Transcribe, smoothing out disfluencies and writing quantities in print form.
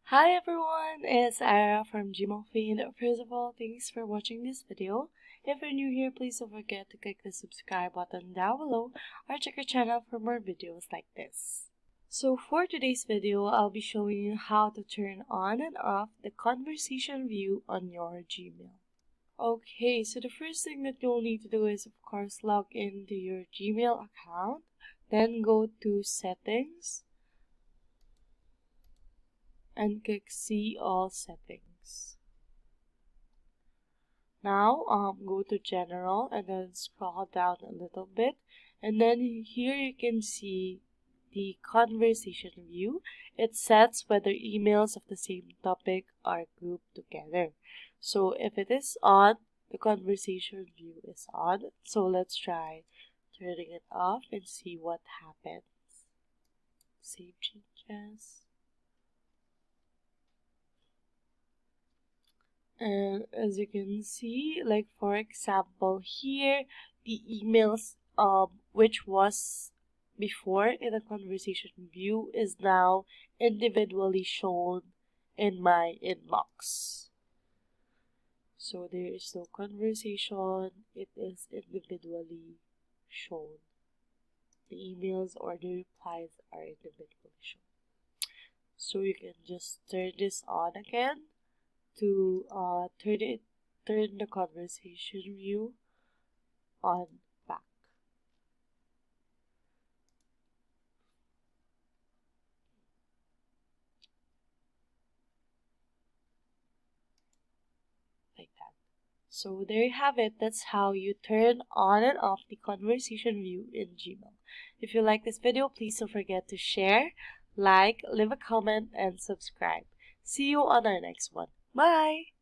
Hi everyone, it's Ira from gmailfiend. First of all, thanks for watching this video. If you're new here, please don't forget to click the subscribe button down below or check our channel for more videos like this. So for today's video, I'll be showing you how to turn on and off the conversation view on your Gmail. Okay, so the first thing that you'll need to do is of course log into your Gmail account, then go to settings and click see all settings. Now go to general and then scroll down a little bit, and then here you can see the conversation view. It sets whether emails of the same topic are grouped together. So if it is on, the conversation view is on. So let's try turning it off and see what happens. Save changes. And as you can see, like for example here, the emails which was before in the conversation view is now individually shown in my inbox. So there is no conversation, it is individually shown. The emails or the replies are individually shown. So you can just turn this on again to turn the conversation view on back. Like that. So there you have it. That's how you turn on and off the conversation view in Gmail. If you like this video, please don't forget to share, like, leave a comment, and subscribe. See you on our next one. Bye!